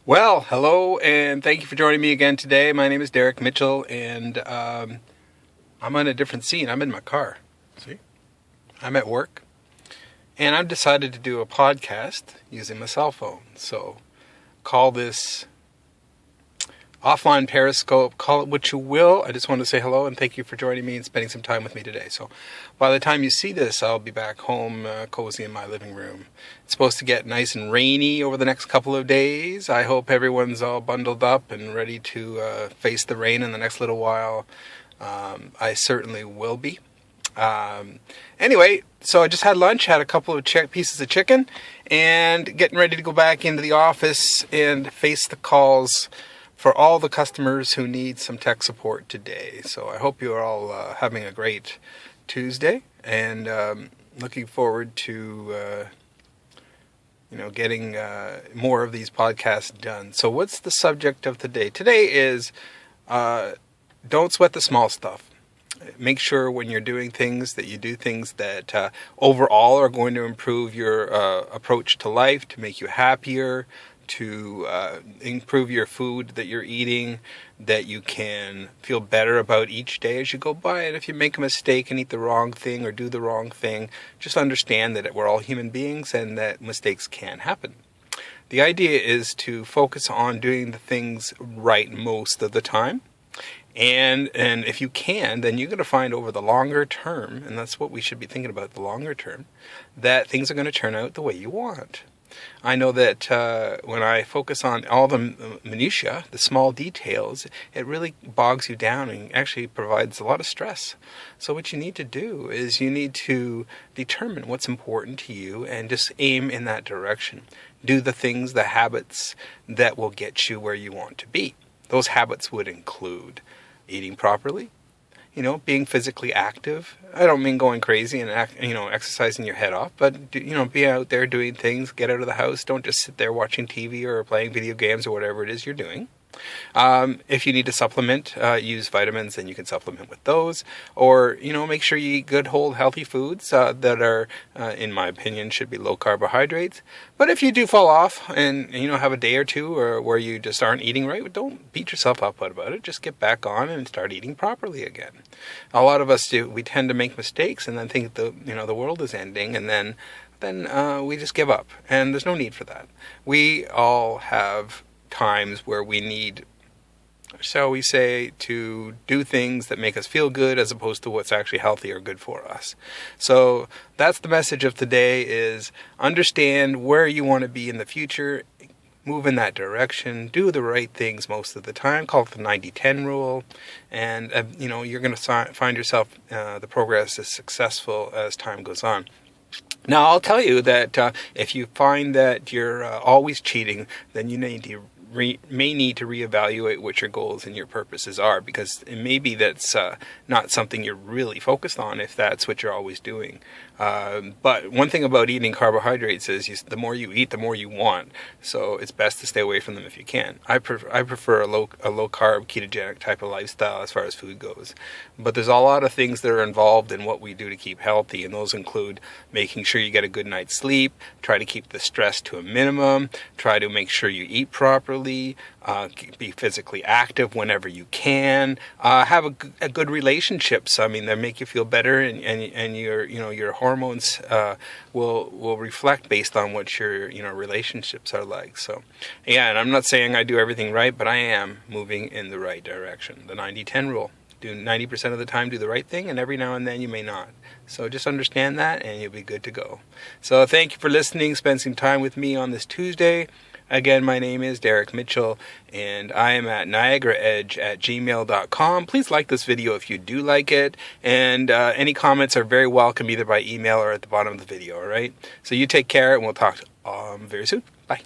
Well, hello, and thank you for joining me again today. My name is Derek Mitchell, and I'm on a different scene. I'm in my car. See? I'm at work, and I've decided to do a podcast using my cell phone. So, call this offline Periscope, call it what you will. I just want to say hello and thank you for joining me and spending some time with me today. So by the time you see this, I'll be back home cozy in my living room. It's supposed to get nice and rainy over the next couple of days. I hope everyone's all bundled up and ready to face the rain in the next little while. I certainly will be. Anyway, so I just had lunch, had a couple of pieces of chicken, and getting ready to go back into the office and face the calls for all the customers who need some tech support today. So I hope you are all having a great Tuesday, and looking forward to getting more of these podcasts done. So what's the subject of today? Today is don't sweat the small stuff. Make sure when you're doing things that you do things that overall are going to improve your approach to life, to make you happier, to improve your food that you're eating, that you can feel better about each day as you go by. And if you make a mistake and eat the wrong thing or do the wrong thing, just understand that we're all human beings and that mistakes can happen. The idea is to focus on doing the things right most of the time. And if you can, then you're going to find over the longer term, and that's what we should be thinking about, the longer term, that things are going to turn out the way you want. I know that when I focus on all the minutiae, the small details, it really bogs you down and actually provides a lot of stress. So what you need to do is you need to determine what's important to you and just aim in that direction. Do the things, the habits that will get you where you want to be. Those habits would include eating properly, being physically active. I don't mean going crazy and exercising your head off, but be out there doing things, get out of the house. Don't just sit there watching TV or playing video games or whatever it is you're doing. If you need to supplement, use vitamins, then you can supplement with those. Or, make sure you eat good, whole, healthy foods that are, in my opinion, should be low carbohydrates. But if you do fall off and, have a day or two where you just aren't eating right, don't beat yourself up about it. Just get back on and start eating properly again. A lot of us do. We tend to make mistakes and then think the world is ending, and then we just give up. And there's no need for that. We all have times where we need, shall we say, to do things that make us feel good as opposed to what's actually healthy or good for us. So that's the message of today, is understand where you want to be in the future, move in that direction, do the right things most of the time, call it the 90-10 rule, and you're going to find yourself, the progress is successful as time goes on. Now, I'll tell you that if you find that you're always cheating, then you may need to reevaluate what your goals and your purposes are, because it may be that's not something you're really focused on if that's what you're always doing. But one thing about eating carbohydrates is the more you eat, the more you want. So it's best to stay away from them if you can. I prefer a low carb ketogenic type of lifestyle as far as food goes. But there's a lot of things that are involved in what we do to keep healthy, and those include making sure you get a good night's sleep, try to keep the stress to a minimum, try to make sure you eat properly, be physically active whenever you can, have a good relationships. I mean, they make you feel better, and your hormones will reflect based on what your relationships are like. So yeah, and I'm not saying I do everything right, but I am moving in the right direction. The 90-10 rule. Do 90% of the time do the right thing, and every now and then you may not. So just understand that and you'll be good to go. So thank you for listening. Spend some time with me on this Tuesday. Again, my name is Derek Mitchell, and I am at niagaraedge@gmail.com. Please like this video if you do like it, and any comments are very welcome, either by email or at the bottom of the video, all right? So you take care, and we'll talk very soon. Bye.